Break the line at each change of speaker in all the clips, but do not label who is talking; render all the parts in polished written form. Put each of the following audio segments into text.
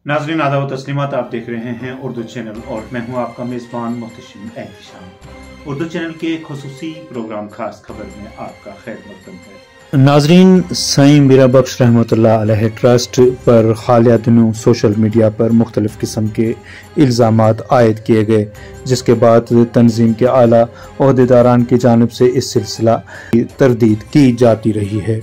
नाज़रीन आदाब व तस्लीमात, आप देख रहे हैं उर्दू चैनल और मैं हूं आपका मेज़बान मुहतशिम एहतिशाम। उर्दू चैनल के खुसूसी प्रोग्राम खास खबर में आपका खैर मक़दम है।
नाज़रीन, साईं मीरा बख्श रहमतुल्लाह अलैह ट्रस्ट पर हालिया दिनों सोशल मीडिया पर मुख्तलिफ़ किस्म के इल्ज़ामात आयद किए गए, जिसके बाद तंजीम के आला ओहदेदारान की जानिब से इस सिलसिला की तरदीद की जाती रही है।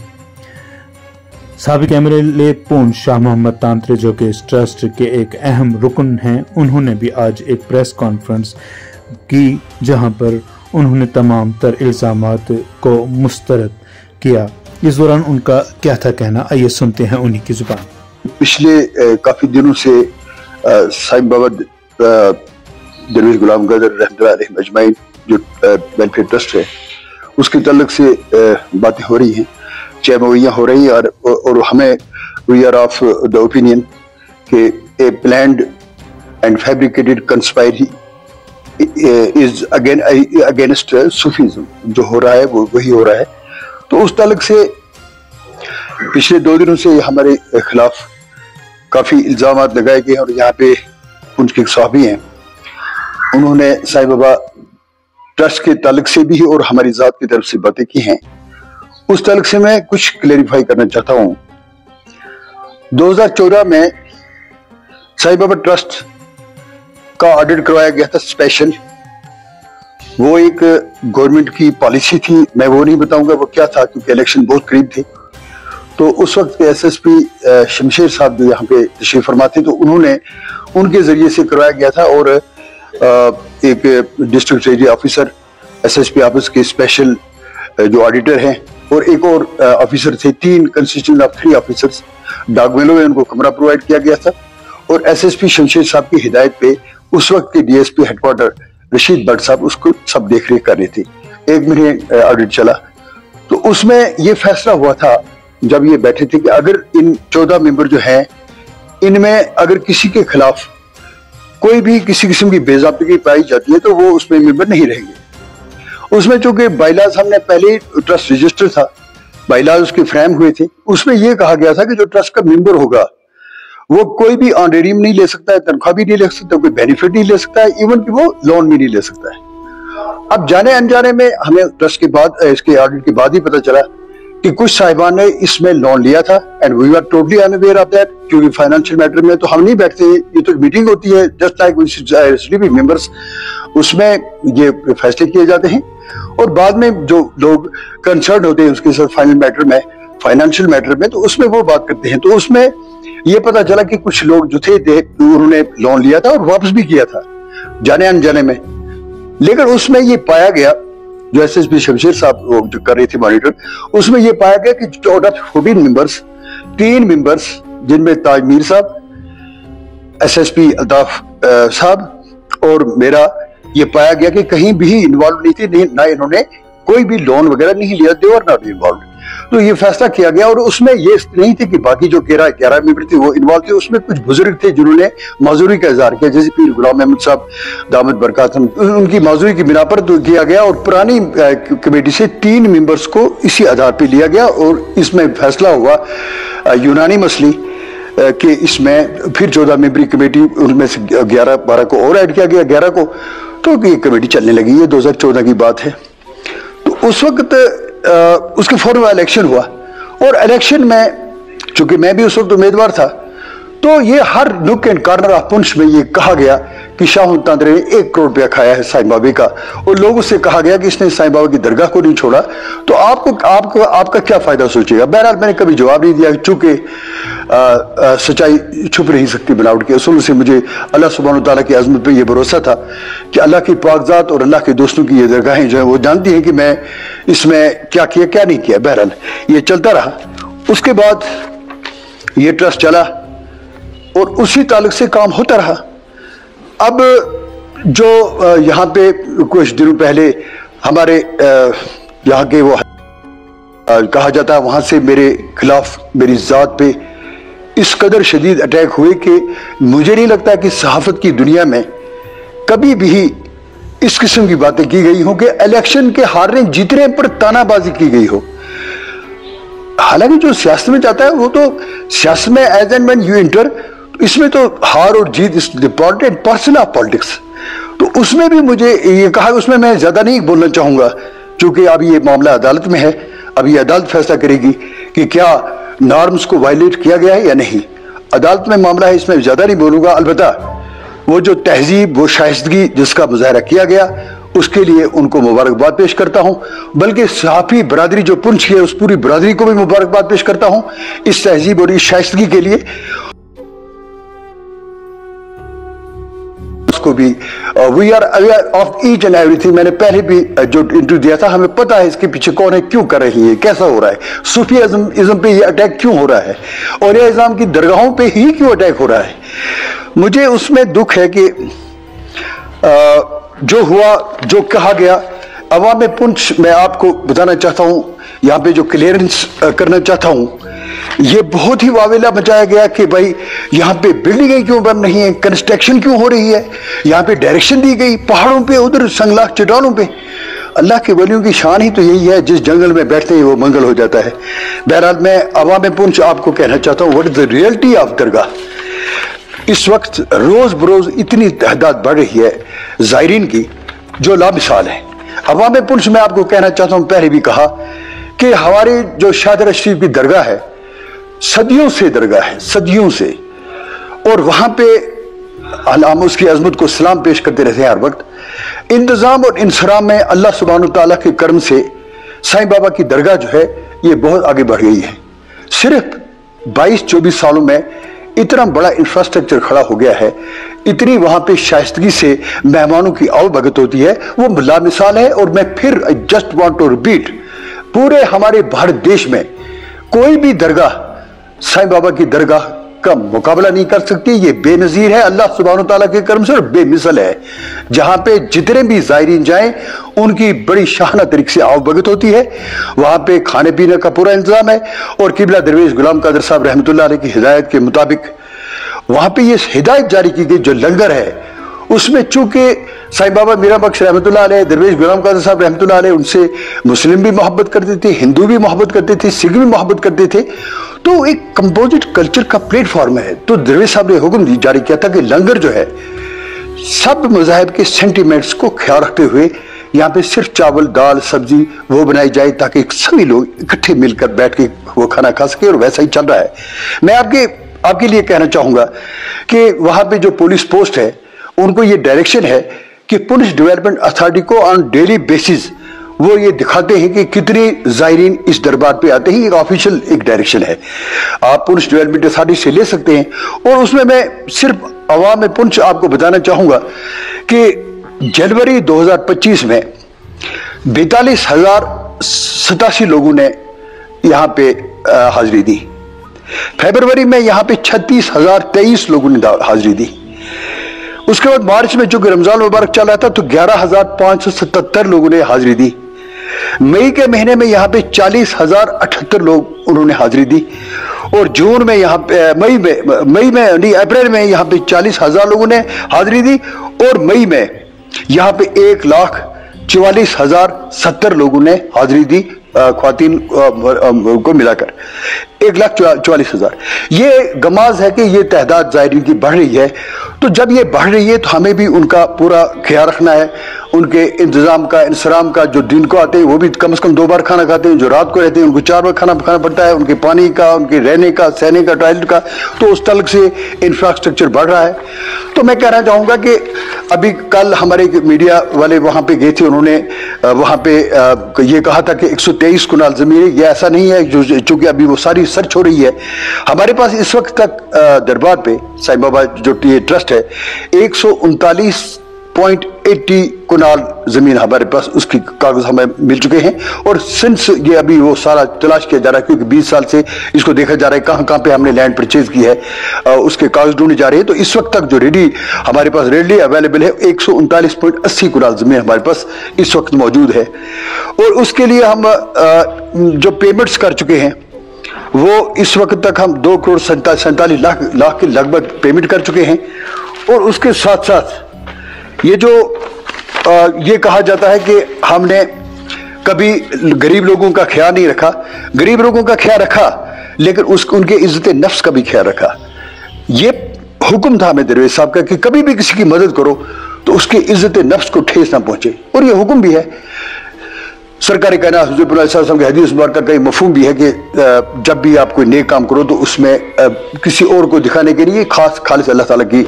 साबिक़ एमएलए पूंछ शाह मोहम्मद तांत्रे, जो कि इस ट्रस्ट के एक अहम रुकन हैं, उन्होंने भी आज एक प्रेस कॉन्फ्रेंस की जहां पर उन्होंने तमाम तर इल्ज़ामात को मुस्तरद किया। इस दौरान उनका क्या था कहना, आइए सुनते हैं उन्हीं की जुबान।
पिछले काफ़ी दिनों से साईं बाबा दरवेश गुलाम गदर रहमतुल्लाह अलैह अजमाइन जो वेलफेयर ट्रस्ट है, उसके तल्लुक से बातें हो रही हैं, चाहे मुहैया हो रही है, और हमें we are of the opinion कि a planned and fabricated conspiracy is against Sufism. जो हो रहा है वो वही हो रहा है। तो उस ताल्लुक से पिछले 2 दिनों से हमारे खिलाफ काफ़ी इल्ज़ामात लगाए गए हैं, और यहाँ पे पुंछ के सहाबी हैं, उन्होंने साईं बाबा ट्रस्ट के ताल्लुक से भी और हमारी ज़ात की तरफ से बातें की हैं। उस ताल्लुक से मैं कुछ क्लेरिफाई करना चाहता हूँ। 2014 में साईं बाबा ट्रस्ट का ऑडिट करवाया गया था स्पेशल। वो एक गवर्नमेंट की पॉलिसी थी, मैं वो नहीं बताऊंगा वो क्या था, क्योंकि इलेक्शन बहुत करीब थे। तो उस वक्त के एसएसपी शमशेर साहब जो यहाँ पे तशरीफ फरमा थे, तो उन्होंने उनके जरिए से करवाया गया था, और एक district range officer SSP office के स्पेशल जो ऑडिटर हैं, और एक और ऑफिसर थे, 3 कंसिस्टेंट ऑफ 3 ऑफिसर्स डाकमेलों में उनको कमरा प्रोवाइड किया गया था। और एसएसपी शमशेर साहब की हिदायत पे उस वक्त के डीएसपी हेडक्वार्टर रशीद भट्ट साहब उसको सब देख रेख कर रहे थे। 1 महीने ऑडिट चला, तो उसमें ये फैसला हुआ था जब ये बैठे थे कि अगर इन 14 मेंबर जो हैं, इनमें अगर किसी के खिलाफ कोई भी किसी किस्म की बेज़ाब्तगी पाई जाती है तो वो उसमें मेंबर नहीं रहेंगे। उसमें चूंकि बाइलाज हमने पहले ही ट्रस्ट रजिस्टर था, बाइलाज उसके फ्रेम हुए थे, उसमें यह कहा गया था कि जो ट्रस्ट का मेंबर होगा वो कोई भी ऑनरेरियम नहीं ले सकता है, तनख्वाह भी नहीं ले सकता, कोई बेनिफिट नहीं ले सकता है, इवन कि वो लोन भी नहीं ले सकता है। अब जाने अनजाने में हमें ट्रस्ट के बाद, इसके ऑडिट के बाद ही पता चला कि कुछ साहिबान ने इसमें लोन लिया था, and we are totally unaware of that, क्योंकि फाइनेंशियल मैटर में तो हम नहीं बैठते, ये तो मीटिंग होती है जस्ट लाइक मेंबर्स, उसमें ये फैसले किए जाते हैं, और बाद में जो लोग कंसर्न होते हैं उसके साथ फाइनेंशियल मैटर में, तो उसमें वो बात करते हैं। तो उसमें ये पता चला कि कुछ लोग जो थे उन्होंने लोन लिया था और वापस भी किया था जाने अनजाने में। लेकिन उसमें ये पाया गया, जो एसएसपी शमशेर साहब जो कर रहे थे मॉनिटर, उसमें ये पाया गया कि 14 मेंबर्स, 3 मेंबर्स जिनमें ताज मीर साहब, एसएसपी अल्ताफ साहब और मेरा, ये पाया गया कि कहीं भी इन्वॉल्व नहीं थे, ना इन्होंने कोई भी लोन वगैरह नहीं लिया, दे वर नॉट इन्वॉल्व। तो ये फैसला किया गया, और उसमें ये नहीं थे कि बाकी जो 11 मेंबर थे वो इन्वॉल्व थे। उसमें कुछ बुजुर्ग थे जिन्होंने माजूरी का इजहार किया, जैसे पीर गुलाम अहमद साहब दामद बरकातहम, उनकी माजूरी की बिना पर तो किया गया, और पुरानी कमेटी से 3 मेंबर्स को इसी आधार पर लिया गया, और इसमें फैसला हुआ यूनानिमसली कि इसमें फिर 14 मेंबरी कमेटी, उनमें से 11-12 को और ऐड किया गया, 11 को, तो ये कमेटी चलने लगी। ये 2014 की बात है। तो उस वक्त उसके फौरन इलेक्शन हुआ, और इलेक्शन में चूंकि मैं भी उस वक्त उम्मीदवार था, तो ये हर नुक एंड कॉर्नर ऑफ पुंछ में ये कहा गया कि शाह मोहम्मद तांत्रे ने 1 करोड़ रुपया खाया है साईं बाबा का, और लोगों से कहा गया कि इसने साईं बाबा की दरगाह को नहीं छोड़ा, तो आपका क्या फायदा सोचेगा। बहरहाल मैंने कभी जवाब नहीं दिया, चूंकि सच्चाई छुप नहीं सकती बनावट के असूल से। मुझे अल्लाह सुब्हानहू तआला की अज़मत पे ये भरोसा था कि अल्लाह की पाकज़ात और अल्लाह के दोस्तों की ये दरगाहें जो है वो जानती हैं कि मैं इसमें क्या किया क्या नहीं किया। बहरहाल ये चलता रहा। उसके बाद ये ट्रस्ट चला और उसी ताल्लुक से काम होता रहा। अब जो यहाँ पे कुछ दिनों पहले हमारे यहाँ के वो कहा जाता है, वहाँ से मेरे खिलाफ मेरी ज़ात पे इस कदर शदीद अटैक हुए कि मुझे नहीं लगता कि सहाफ़त की दुनिया में कभी भी इस किस्म की बातें की गई हों कि इलेक्शन के हारने जीतने पर तानाबाजी की गई हो। हालांकि जो सियासत में जाता है वो तो सियासत में as and when you enter इसमें तो हार और जीत is important person of politics. तो उसमें भी मुझे ये कहा, उसमें मैं ज्यादा नहीं बोलना चाहूंगा क्योंकि अभी ये मामला अदालत में है, अभी अदालत फैसला करेगी कि क्या नॉर्म्स को वायलेट किया गया है या नहीं। अदालत में मामला है, इसमें ज्यादा नहीं बोलूंगा। अलबत्ता वो जो तहजीब, वो शाइस्तगी जिसका मुजाहरा किया गया, उसके लिए उनको मुबारकबाद पेश करता हूं। बल्कि सहाफी बरादरी जो पुंछ की है, उस पूरी बरादरी को भी मुबारकबाद पेश करता हूं इस तहजीब और इस शाइस्तगी के लिए। उसको भी we are aware of each and everything. मैंने पहले भी जो इंटरव्यू दिया था, हमें पता है इसके पीछे कौन है, क्यों कर रही है, कैसा हो रहा है, सूफीइज्म पे ये अटैक क्यों हो रहा है, और ये इस्लाम की दरगाहों पे ही क्यों अटैक हो रहा है। मुझे उसमें दुख है कि जो हुआ, जो कहा गया, अवाम पुंछ, मैं आपको बताना चाहता हूं, यहाँ पे जो क्लियरेंस करना चाहता हूं, ये बहुत ही वावेला मचाया गया कि भाई यहाँ पे बिल्डिंगें क्यों बन रही हैं, कंस्ट्रक्शन क्यों हो रही है, यहाँ पे डायरेक्शन दी गई, पहाड़ों पे, उधर संगलाख चट्टानों पे। अल्लाह के वलियों की शान ही तो यही है, जिस जंगल में बैठते हैं वो मंगल हो जाता है। बहरहाल मैं अवाम पुंछ आपको कहना चाहता हूँ, what is the reality of dargah. इस वक्त रोज बरोज इतनी तादाद बढ़ रही है जायरीन की जो लामिसाल है। अवाम पुंछ में आपको कहना चाहता हूँ, पहले भी कहा कि हमारी जो शाहदरा शरीफ की दरगाह है, सदियों से दरगाह है, सदियों से, और वहां पे हम उसकी अजमत को सलाम पेश करते रहते हैं हर वक्त। इंतजाम और इंसराम में अल्लाह सुब्हानहू तआला के करम से साईं बाबा की दरगाह जो है ये बहुत आगे बढ़ गई है। सिर्फ 22-24 सालों में इतना बड़ा इंफ्रास्ट्रक्चर खड़ा हो गया है, इतनी वहां पे शाइस्तगी से मेहमानों की आवभगत होती है, वो लामिसाल है। और मैं फिर जस्ट वांट टू रिपीट, पूरे हमारे भारत देश में कोई भी दरगाह साईं बाबा की दरगाह का मुकाबला नहीं कर सकती। ये बेनजीर है अल्लाह सुब्हानहू तआला के करम से, और बेमिसल है। जहां पे जितने भी जायरीन जाएं उनकी बड़ी शाहाना तरीके से आवभगत होती है। वहां पे खाने पीने का पूरा इंतजाम है, और किबला दरवेश गुलाम कादिर साहब रहमतुल्लाह अलैह की हिदायत के मुताबिक वहां पे ये हिदायत जारी की गई, जो लंगर है उसमें चूंकि साईं बाबा मीरा बख्श रहमतुल्लाह अलैह, दरवेश गुलाम कादिर साहब रहमतुल्लाह अलैह, उनसे मुस्लिम भी मोहब्बत करते थे, हिंदू भी मोहब्बत करते थे, सिख भी मोहब्बत करते थे। तो एक कंपोजिट कल्चर का प्लेटफॉर्म है। तो दरवेश साहब ने हुक्म जारी किया था कि लंगर जो है सब मज़ाहिब के सेंटिमेंट्स को ख्याल रखते हुए यहाँ पे सिर्फ चावल, दाल, सब्जी वो बनाई जाए, ताकि सभी लोग इकट्ठे मिलकर बैठ के वो खाना खा सके। और वैसा ही चल रहा है। मैं आपके लिए कहना चाहूंगा कि वहां पे जो पुलिस पोस्ट है, उनको ये डायरेक्शन है कि पुलिस डेवलपमेंट अथॉरिटी को ऑन डेली बेसिस वो ये दिखाते हैं कि कितने जायरीन इस दरबार पे आते हैं। एक ऑफिशियल एक डायरेक्शन है, आप पुंछ डेवलपमेंट अथॉरिटी से ले सकते हैं। और उसमें मैं सिर्फ अवाम पुंछ आपको बताना चाहूंगा कि जनवरी 2025 में 42,087 लोगों ने यहाँ पे हाजिरी दी। फरवरी में यहाँ पे 36,023 लोगों ने हाजिरी दी। उसके बाद मार्च में चूंकि रमजान मुबारक चल रहा था तो 11,577 लोगों ने हाजिरी दी। मई के महीने में यहाँ पे 40,078 लोग उन्होंने हाजिरी दी। और जून में यहाँ पे अप्रैल में यहाँ पे 40,000 लोगों ने हाजिरी दी। और मई में यहाँ पे 1,44,070 लोगों ने हाजिरी दी, ख्वातीन को मिलाकर 1,44,000। ये गमाज है कि ये तादाद जायरीन की बढ़ रही है। तो जब ये बढ़ रही है तो हमें भी उनका पूरा ख्याल रखना है, उनके इंतजाम का, इंसराम का। जो दिन को आते हैं वो भी कम से कम 2 बार खाना खाते हैं, जो रात को रहते हैं उनको 4 बार खाना खाना पड़ता है, उनके पानी का, उनके रहने का, सहने का, टॉयलेट का। तो उस तलक से इंफ्रास्ट्रक्चर बढ़ रहा है। तो मैं कहना चाहूँगा कि अभी कल हमारे मीडिया वाले वहाँ पे गए थे, उन्होंने वहाँ पे ये कहा था कि 123 कुनाल ज़मीन है। ये ऐसा नहीं है, जो चूँकि अभी वो सारी सर्च हो रही है। हमारे पास इस वक्त तक दरबार पे साईं बाबा जो ये ट्रस्ट है 139.80 कुनाल जमीन हमारे पास, उसकी कागज हमें मिल चुके हैं। और सिंस ये अभी वो सारा तलाश किया जा रहा है, क्योंकि 20 साल से इसको देखा जा रहा है कहाँ कहाँ पे हमने लैंड परचेज की है, उसके कागज ढूंढे जा रहे हैं। तो इस वक्त तक जो रेडी हमारे पास रेडली अवेलेबल है 139.80 कुनाल जमीन हमारे पास इस वक्त मौजूद है। और उसके लिए हम जो पेमेंट्स कर चुके हैं वो इस वक्त तक हम 2,47 लाख के लगभग पेमेंट कर चुके हैं। और उसके साथ साथ ये जो ये कहा जाता है कि हमने कभी गरीब लोगों का ख्याल नहीं रखा, गरीब लोगों का ख्याल रखा, लेकिन उनके इज्जत नफ्स का भी ख्याल रखा। ये हुक्म था हमें दरवेश साहब का कि कभी भी किसी की मदद करो तो उसकी इज्जत नफ्स को ठेस ना पहुंचे, और ये हुक्म भी है। सरकारी कहना हुज़ूर के हदीस मुबारक का मफहूम भी है कि जब भी आप कोई नेक काम करो तो उसमें किसी और को दिखाने के लिए खालिस अल्लाह ताला की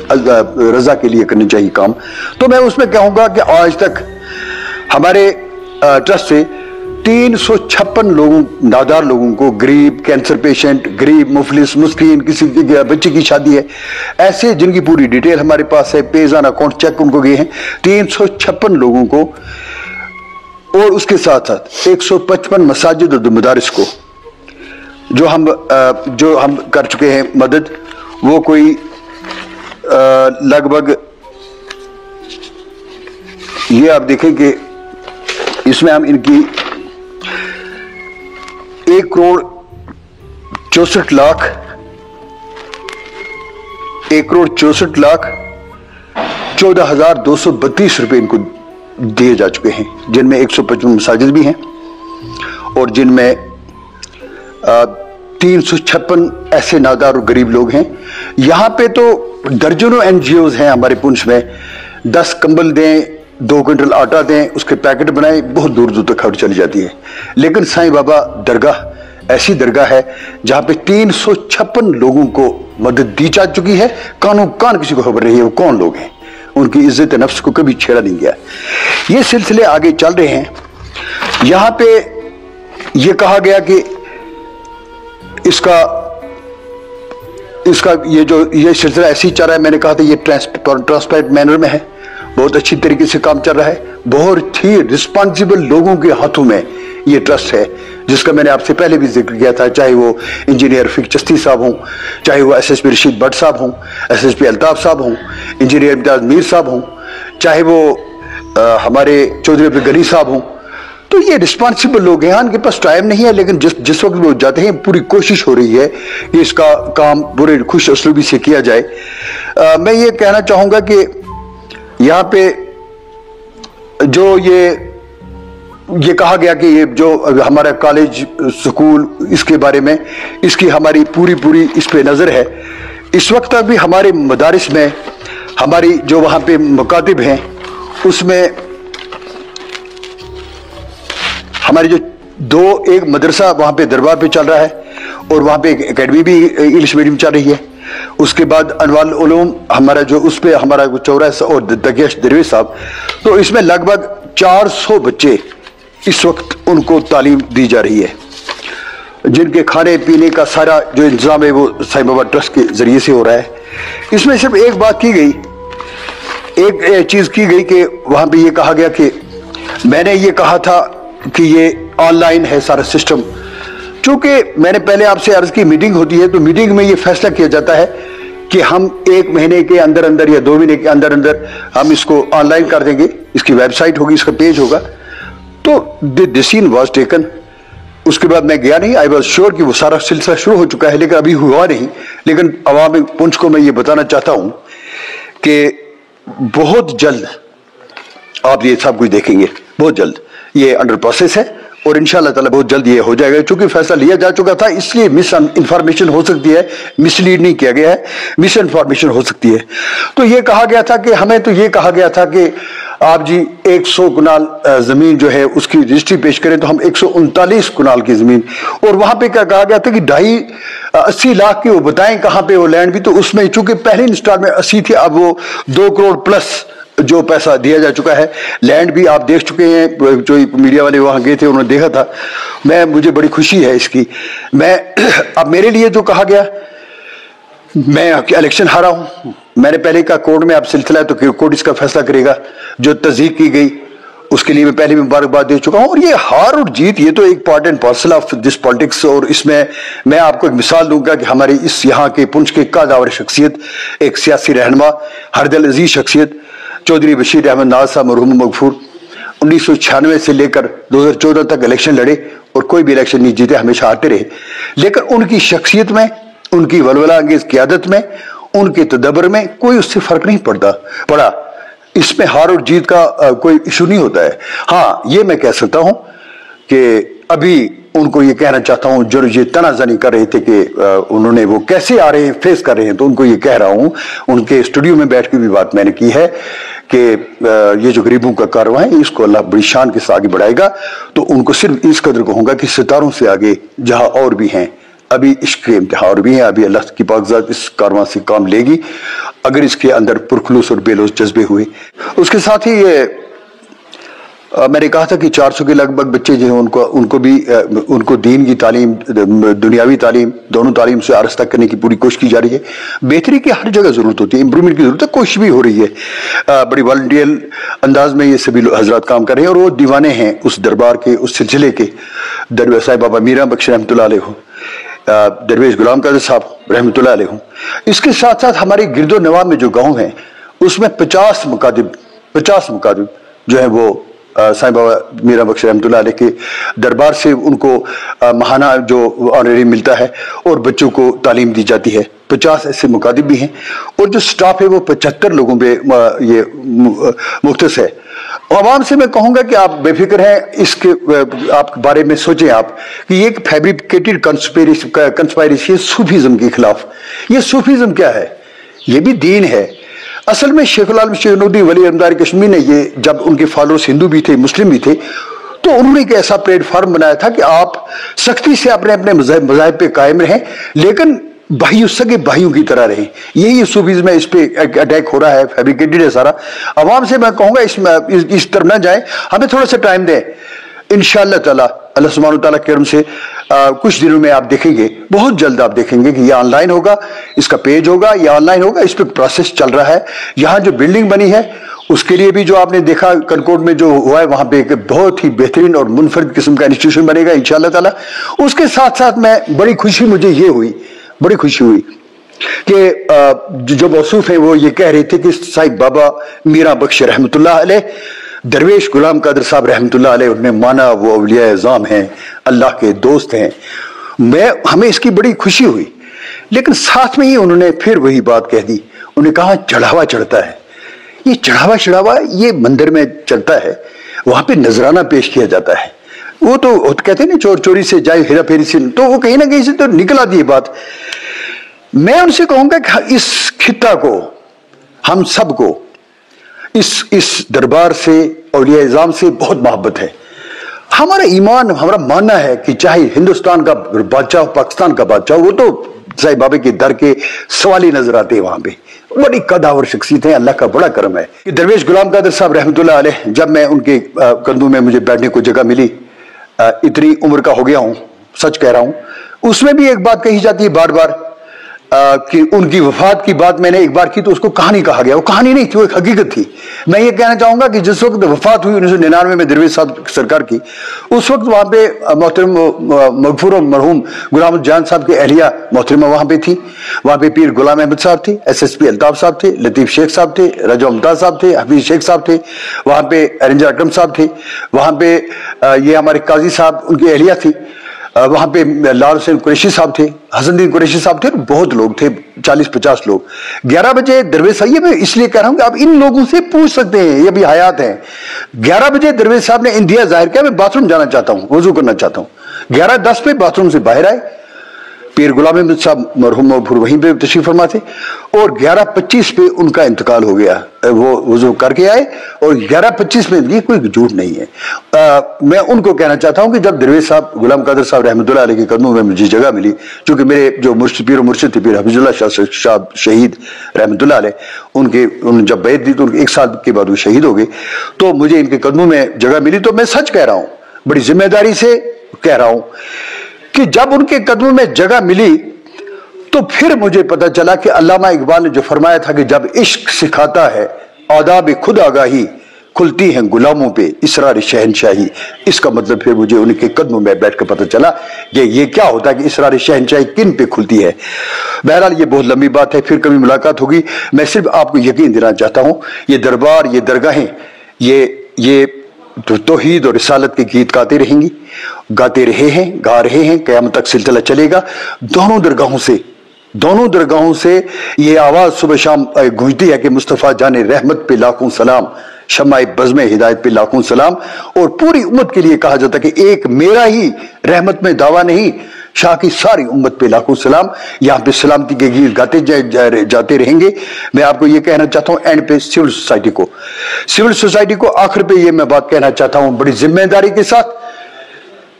रजा के लिए करनी चाहिए काम। तो मैं उसमें कहूँगा कि आज तक हमारे ट्रस्ट से 356 लोगों, नादार लोगों को, गरीब, कैंसर पेशेंट, गरीब, मुफलिस, मुस्किन, किसी बच्चे की शादी है, ऐसे जिनकी पूरी डिटेल हमारे पास है, पेज ऑन अकाउंट चेक उनको गए हैं, 356 लोगों को, और उसके साथ साथ 155 मसाजिद और मदारिस को जो हम कर चुके हैं मदद, वो कोई लगभग, ये आप देखें कि इसमें हम इनकी 1,64,14,232 रुपए इनको दिए जा चुके हैं, जिनमें 155 मसाजिद भी हैं और जिनमें 356 ऐसे नादार और गरीब लोग हैं। यहाँ पे तो दर्जनों NGOs हैं हमारे पुंछ में, 10 कंबल दें, 2 क्विंटल आटा दें, उसके पैकेट बनाए, बहुत दूर दूर तक खबर चली जाती है। लेकिन साईं बाबा दरगाह ऐसी दरगाह है जहाँ पे 356 लोगों को मदद दी जा चुकी है, कान किसी को खबर नहीं है वो कौन लोग हैं, उनकी इज्जत नफ्स को कभी छेड़ा नहीं गया। ये सिलसिले आगे चल रहे हैं। यहाँ पे ये कहा गया कि इसका ये सिलसिला ऐसे ही चल रहा है। मैंने कहा था ये ट्रांसपेरेंट मैनर में है, बहुत अच्छी तरीके से काम चल रहा है, बहुत ही रिस्पॉन्सिबल लोगों के हाथों में ये ट्रस्ट है, जिसका मैंने आपसे पहले भी जिक्र किया था, चाहे वो इंजीनियर फिक चिश्ती साहब हों, चाहे वो SSP रशीद भट्ट साहब हों, SSP अल्ताफ साहब हों, इंजीनियर इम्तियाज मीर साहब हों, चाहे वो हमारे चौधरी अब्दुल गनी साहब हों। तो ये रिस्पॉन्सिबल लोग हैं, उनके पास टाइम नहीं है, लेकिन जिस वक्त वो जाते हैं पूरी कोशिश हो रही है कि इसका काम बुरे खुश असलूबी से किया जाए। मैं ये कहना चाहूँगा कि यहाँ पे जो ये कहा गया कि ये जो हमारा कॉलेज स्कूल, इसके बारे में इसकी हमारी पूरी इस पे नज़र है। इस वक्त तक भी हमारे मदारिस में हमारी जो वहाँ पे मुकातिब हैं, उसमें हमारी जो एक मदरसा वहाँ पे दरबार पे चल रहा है और वहाँ पे एक एकेडमी भी इंग्लिश मीडियम चल रही है। उसके बाद अनवाल उलूम हमारा जो उस पे हमारा चौरा और दकेश दरवेश साहब, तो इसमें लगभग 400 बच्चे इस वक्त उनको तालीम दी जा रही है, जिनके खाने पीने का सारा जो इंतजाम है वो साईं बाबा ट्रस्ट के जरिए से हो रहा है। इसमें सिर्फ एक बात की गई, एक चीज की गई कि वहां पे ये कहा गया कि मैंने ये कहा था कि ये ऑनलाइन है सारा सिस्टम। चूंकि मैंने पहले आपसे अर्ज की मीटिंग होती है, तो मीटिंग में ये फैसला किया जाता है कि हम 1 महीने के अंदर अंदर या 2 महीने के अंदर अंदर हम इसको ऑनलाइन कर देंगे, इसकी वेबसाइट होगी, इसका पेज होगा। तो डिसीजन वाज टेकन। उसके बाद मैं गया नहीं, आई वॉज श्योर कि वो सारा सिलसिला शुरू हो चुका है, लेकिन अभी हुआ नहीं। लेकिन अवाम पुंछ को मैं ये बताना चाहता हूं कि बहुत जल्द आप ये सब कुछ देखेंगे, बहुत जल्द ये अंडर प्रोसेस है और इंशाअल्लाह ताला बहुत जल्द ये हो जाएगा। चूंकि फैसला लिया जा चुका था, इसलिए मिस इन्फॉर्मेशन हो सकती है, मिसलीड नहीं किया गया है, मिस इन्फॉर्मेशन हो सकती है। तो ये कहा गया था कि हमें तो ये कहा गया था कि आप जी 100 कुनाल जमीन जो है उसकी रजिस्ट्री पेश करें, तो हम 139 कुनाल की जमीन, और वहां पे क्या कहा गया था कि 80 लाख की वो बताएं कहां पे वो लैंड भी। तो उसमें चूंकि पहले इंस्टॉल में 80 थी, अब वो 2 करोड़ प्लस जो पैसा दिया जा चुका है। लैंड भी आप देख चुके हैं, जो मीडिया वाले वहां गए थे उन्होंने देखा था। मुझे बड़ी खुशी है इसकी। अब मेरे लिए जो कहा गया, मैं इलेक्शन हारा हूं, मैंने पहले कहा कोर्ट में अब सिलसिला है तो कोर्ट इसका फैसला करेगा। जो तस्दीक की गई उसके लिए मैं पहले भी मुबारकबाद दे चुका हूं। और ये हार और जीत ये तो एक part and parcel of this politics. और इसमें मैं आपको एक मिसाल दूंगा कि हमारी इस यहाँ के पुंछ के कादावर शख्सियत, एक सियासी रहनुमा, हरदिल अजीज शख्सियत चौधरी बशीर अहमद नाज साहब मरहूम मगफूर 1996 से लेकर 2014 तक इलेक्शन लड़े और कोई भी इलेक्शन नहीं जीते, हमेशा हारते रहे। लेकिन उनकी शख्सियत में, उनकी वलवला अंगेज क़यादत में, उनके तदब्बर में कोई उससे फर्क नहीं पड़ा। इसमें हार और जीत का कोई इशू नहीं होता है। हाँ, ये मैं कह सकता हूं कि अभी उनको ये कहना चाहता हूँ, जो ये तनाज़नी कर रहे थे कि उन्होंने वो कैसे आ रहे हैं, फेस कर रहे हैं, तो उनको ये कह रहा हूँ, उनके स्टूडियो में बैठ के भी बात मैंने की है कि ये जो गरीबों का कारवां है इसको अल्लाह बड़ी शान के साथ आगे बढ़ाएगा। तो उनको सिर्फ इस कदर कहूँगा कि सितारों से आगे जहाँ और भी हैं, अभी इश्क के इम्तिहान और भी हैं, अभी अल्लाह की पाकज़ात इस कारवां से काम लेगी अगर इसके अंदर पुरखलूस और बेलोस जज्बे हुए। उसके साथ ही ये मैंने कहा था कि 400 के लगभग बच्चे जो हैं उनको दीन की तालीम, दुनियावी तालीम, दोनों तालीम से आरास्ता करने की पूरी कोशिश की जा रही है। बेहतरी की हर जगह ज़रूरत होती है, इंप्रूवमेंट की ज़रूरत है, कोशिश भी हो रही है। बड़ी वॉलंटियर अंदाज में ये सभी हजरात काम कर रहे हैं और वो दीवाने हैं उस दरबार के, उस सिलसिले के। दरवेश साहिब बाबा मीरा बख्श रहमतुल्लाह अलैह हो, दरवेश गुलाम कादिर साहब रहमतुल्लाह अलैह हो। इसके साथ साथ हमारे गिरदो नवाब में जो गाँव हैं उसमें 50 मुकादिब जो है वो साईं बाबा मीरा बख्श रहमतुल्लाह अलैह के दरबार से उनको महाना जो ऑनरी मिलता है और बच्चों को तालीम दी जाती है। 50 ऐसे मुकादिब भी हैं और जो स्टाफ है वो 75 लोगों पे ये मुख्तस है। आवाम से मैं कहूँगा कि आप बेफिक्र हैं, इसके आप बारे में सोचें आप कि ये एक फैब्रिकेटेड कंस्पायरेसी है सूफीज़म के खिलाफ। ये सूफीज़म क्या है? ये भी दीन है। असल में शेखुल आलम शेख नूरुद्दीन वली रहमतुल्लाह कश्मीर ने ये, जब उनके फॉलोअर्स हिंदू भी थे मुस्लिम भी थे, तो उन्होंने एक ऐसा प्लेटफॉर्म बनाया था कि आप सख्ती से अपने अपने मज़ाहिब पे कायम रहें लेकिन भाइयों, सगे भाइयों की तरह रहें। यही सूफीज़म में इस पे अटैक हो रहा है, फैब्रिकेटेड है सारा। आवाम से मैं कहूँगा इस तरफ ना जाए, हमें थोड़ा सा टाइम दें। इंशाअल्लाह ताला अल्लाह सुब्हानहू तआला के करम से कुछ दिनों में आप देखेंगे, बहुत जल्द आप देखेंगे कि ये ऑनलाइन होगा, इसका पेज होगा, ये ऑनलाइन होगा, इस पर प्रोसेस चल रहा है। यहाँ जो बिल्डिंग बनी है उसके लिए भी जो आपने देखा कनकोट में जो हुआ है, वहाँ पे एक बहुत ही बेहतरीन और मुनफरद किस्म का इंस्टीट्यूशन बनेगा इंशाअल्लाह ताला। उसके साथ साथ मैं बड़ी खुशी हुई कि जो मौसूफ है वो ये कह रहे थे कि साईं बाबा मीरा बख्श रहमतुल्लाह अलैह, दरवेश गुलाम कादिर साहब रहमतुल्लाह अलैह उन्हें माना, वो औलिया इज़ाम हैं, अल्लाह के दोस्त हैं। हमें इसकी बड़ी खुशी हुई, लेकिन साथ में ही उन्होंने फिर वही बात कह दी। उन्होंने कहा चढ़ावा चढ़ता है, ये चढ़ावा ये मंदिर में चलता है, वहां पे नजराना पेश किया जाता है। वो तो कहते हैं ना, चोर चोरी से जाए हेरा फेरी से, तो वो कहीं ना कहीं से तो निकल आती है बात। मैं उनसे कहूंगा कि इस खित्ता को, हम सबको इस दरबार से, औलिया इज़ाम से बहुत मोहब्बत है। हमारा ईमान, हमारा मानना है कि चाहे हिंदुस्तान का बादशाह, पाकिस्तान का बादशाह, वो तो साईं बाबा के दर के सवाली नजर आते हैं। वहां पे बड़ी कदावर शख्सियत है, अल्लाह का बड़ा करम है। दरवेश गुलाम कादिर साहब रहमतुल्लाह अलैह, जब मैं उनके कंधों में मुझे बैठने को जगह मिली, इतनी उम्र का हो गया हूँ, सच कह रहा हूँ, उसमें भी एक बात कही जाती है बार बार कि उनकी वफात की बात मैंने एक बार की तो उसको कहानी कहा गया। वो कहानी नहीं थी, वो एक हकीकत थी। मैं ये कहना चाहूंगा कि जिस वक्त वफात हुई 1999 में दरवेश साहब सरकार की, उस वक्त वहाँ पे मोहतरम मगफूर और मरहूम गुलाम जान साहब की अहलिया मोहतरमा वहाँ पे थी। वहाँ पे पीर गुलाम अहमद साहब थे, SSP अल्ताफ साहब थे, लतीफ़ शेख साहब थे, रजा मुमताज साहब थे, हफीज शेख साहब थे, वहाँ पे अरेंजर अकरम साहब थे, वहाँ पे ये हमारे काजी साहब उनकी अहलिया थी, वहां पे लाल हुसैन कुरैशी साहब थे, हसनुद्दीन कुरैशी साहब थे, बहुत लोग थे, 40-50 लोग। 11 बजे दरवेश साहब, ये मैं इसलिए कह रहा हूं कि आप इन लोगों से पूछ सकते हैं, ये भी हयात हैं। 11 बजे दरवेश साहब ने इंदिया जाहिर किया, मैं बाथरूम जाना चाहता हूं, वजू करना चाहता हूं। 11:10 पे बाथरूम से बाहर आए, पीर गुलाम अहमद साहब मरहूम वहीं पे तशरीफ फरमा थे, और 11:25 पे उनका इंतकाल हो गया। वो वजू करके आए और 11:25 में, ये कोई झूठ नहीं है। मैं उनको कहना चाहता हूं कि जब दरवेश साहब गुलाम कादिर साहब रहमतुल्लाह अलैह के कदमों में मुझे जगह मिली, क्योंकि मेरे जो पीर और मुर्शिद थे, पीर हफीजुल्लाह शाह शहीद रहमतुल्लाह अलैह, उन्होंने जब बैत दी तो 1 साल के बाद वो शहीद हो गए, तो मुझे इनके कदमों में जगह मिली। तो मैं सच कह रहा हूं, बड़ी जिम्मेदारी से कह रहा हूं कि जब उनके कदमों में जगह मिली तो फिर मुझे पता चला कि अल्लामा इकबाल ने जो फरमाया था कि जब इश्क सिखाता है आदाब खुद आगाही, खुलती हैं गुलामों पे इसरार शहनशाही। इसका मतलब फिर मुझे उनके कदमों में बैठ कर पता चला कि ये क्या होता है कि इसरार शहनशाही किन पे खुलती है। बहरहाल ये बहुत लंबी बात है, फिर कभी मुलाकात होगी। मैं सिर्फ आपको यकीन दिलाना चाहता हूँ, ये दरबार, ये दरगाहें, ये तौहीद और रिसालत के गीत गाते रहेंगी, गाते रहे हैं, गा रहे हैं, क़यामत तक सिलसिला चलेगा। दोनों दरगाहों से ये आवाज सुबह शाम गूंजती है कि मुस्तफ़ा जाने रहमत पे लाखों सलाम, शम्मा बज़्म हिदायत पे लाखों सलाम। और पूरी उम्मत के लिए कहा जाता है कि एक मेरा ही रहमत में दावा नहीं, शाह की सारी उम्मत पे लाखों सलाम। यहाँ पे सलामती के गीत गाते जाते रहेंगे। मैं आपको ये कहना चाहता हूँ एंड पे सिविल सोसाइटी को आखिर पे ये मैं बात कहना चाहता हूँ बड़ी जिम्मेदारी के साथ,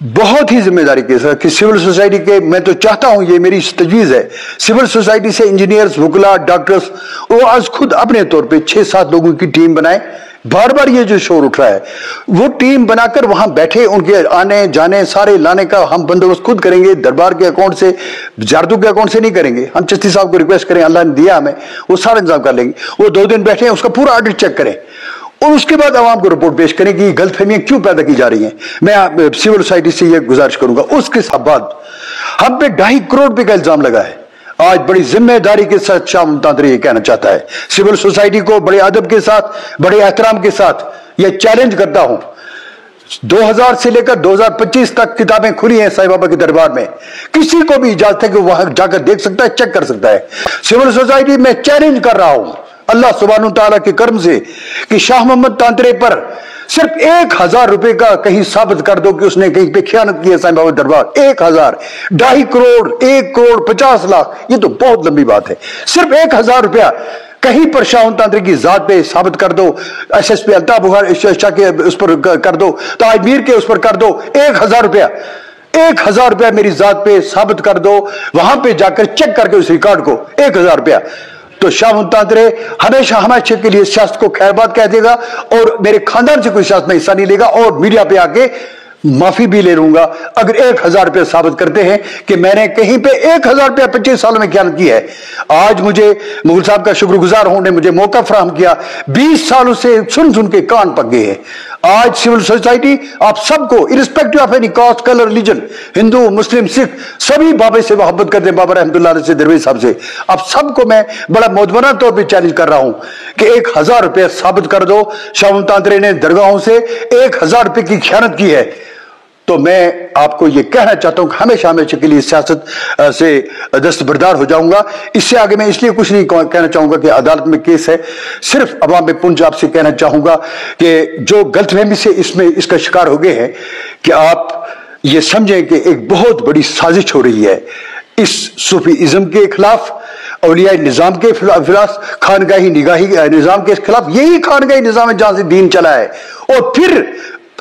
बहुत ही जिम्मेदारी के साथ, कि सिविल सोसाइटी के, मैं तो चाहता हूं, ये मेरी तजवीज है, सिविल सोसाइटी से इंजीनियर्स, वकला, डॉक्टर्स वो आज खुद अपने तौर पे 6-7 लोगों की टीम बनाए। बार बार ये जो शोर उठ रहा है, वो टीम बनाकर वहां बैठे, उनके आने जाने सारे लाने का हम बंदोबस्त खुद करेंगे। दरबार के अकाउंट से, जारदू के अकाउंट से नहीं करेंगे। हम चिश्ती साहब को रिक्वेस्ट करें, अल्लाह ने दिया हमें, वो सारा इंतजाम कर लेंगे। वो 2 दिन बैठे, उसका पूरा ऑडिट चेक करें और उसके बाद आवाम को रिपोर्ट पेश करें कि गलतफहमियां क्यों पैदा की जा रही हैं। मैं सिविल सोसाइटी से यह गुजारिश करूंगा। उसके बाद हम पे 2.5 करोड़ रुपए का इल्जाम लगा है। आज बड़ी जिम्मेदारी के साथ शाह मुमताज ये कहना चाहता है, सिविल सोसाइटी को बड़े अदब के साथ, बड़े एहतराम के साथ यह चैलेंज करता हूं। 2000 से लेकर 2025 तक किताबें खुली हैं साईं बाबा के दरबार में, किसी को भी इजाजत है कि वहां जाकर देख सकता है, चेक कर सकता है। सिविल सोसाइटी में चैलेंज कर रहा हूं अल्लाह सुब्हानहू तआला के करम से कि शाह मोहम्मद तांतरे पर सिर्फ 1000 रुपए का कहीं साबित कर दो कि उसने कहीं पे खियानत की है साईं बाबा दरबार। 1000, 2.5 करोड़, 1 करोड़ 50 लाख, ये तो बहुत लंबी बात है। सिर्फ 1000 रुपया कहीं पर शाह तांत्रिक की जात पे साबित कर दो, SSP अल्ताफ बुखारी शाह के उस पर कर दो, ताज मीर के उस पर कर दो। 1000 रुपया, 1000 रुपया मेरी जात पे साबित कर दो, वहां पे जाकर चेक करके उस रिकॉर्ड को 1000 रुपया, तो शाह मुमताज़ हमेशा हमेशा के लिए सियासत को खैरबाद कह देगा और मेरे खानदान से कोई सियासत में हिस्सा नहीं लेगा और मीडिया पे आके माफी भी ले लूंगा अगर 1000 रुपया साबित करते हैं कि मैंने कहीं पे 1000 रुपया 25 सालों में खयानत की है। आज मुझे मुगल साहब का शुक्रगुजार हूं, ने मुझे मौका फराहम किया। 20 सालों से सुन सुन के कान पक गए हैं। आज सिविल सोसाइटी आप सबको irrespective of any caste, colour, religion, Hindu, Muslim, Sikh, सभी बाबे से मोहब्बत करते हैं, बाबा रहमतुल्लाह अलैह से, दरवेश साहब से। आप सबको मैं बड़ा मोदबरा तौर पर चैलेंज कर रहा हूं कि 1000 रुपया साबित कर दो शाह मुमताज़ ने दरगाहों से 1000 रुपये की खयानत की है। तो मैं आपको यह कहना चाहता हूं कि हमेशा हमेशा के लिए सियासत से दस्तबरदार हो जाऊंगा। इससे आगे मैं इसलिए कुछ नहीं कहना चाहूंगा कि अदालत में केस है। सिर्फ अवाम में पंजाब से कहना चाहूंगा कि जो गलतफहमी से इसमें इसका शिकार हो गए हैं कि आप ये समझें कि एक बहुत बड़ी साजिश हो रही है इस सूफीइज्म के खिलाफ, औलिया निजाम के खिलाफ, खानगाही निगाही निजाम के खिलाफ। यही खानगाही निजाम है जहां से दीन चला है और फिर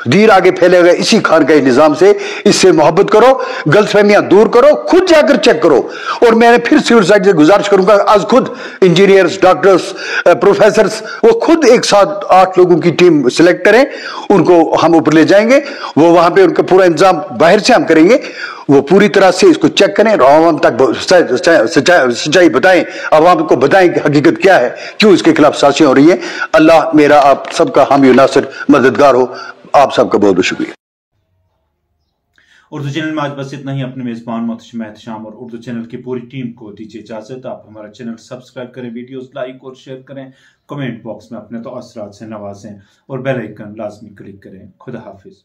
दीन आगे फैलेगा इसी खानगाही निजाम से। इससे मोहब्बत करो, गलतफहमियां दूर करो, खुद जाकर चेक करो। और मैंने फिर सिविल सोसाइटी से गुजारिश करूंगा, आज खुद इंजीनियर्स, डॉक्टर्स, प्रोफेसर्स वो खुद एक साथ 8 लोगों की टीम सिलेक्ट करें, उनको हम ऊपर ले जाएंगे, वो वहां पे उनका पूरा इंतजाम बाहर से हम करेंगे, वो पूरी तरह से इसको चेक करें और आवाम तक सच्चाई बताएं, आवाम को बताएं कि हकीकत क्या है, क्यों इसके खिलाफ साजिशें हो रही हैं। अल्लाह मेरा आप सबका हामी नासिर मददगार हो। आप सबका बहुत बहुत शुक्रिया।
उर्दू चैनल में आज बस इतना ही। अपने मेजबान मोहतशिम एहतशाम और उर्दू चैनल की पूरी टीम को दीजिए इजाजत। आप हमारा चैनल सब्सक्राइब करें, वीडियोस लाइक और शेयर करें, कमेंट बॉक्स में अपने तअस्सुरात से नवाजें और बेल आइकन लाजमी क्लिक करें। खुदा हाफिज।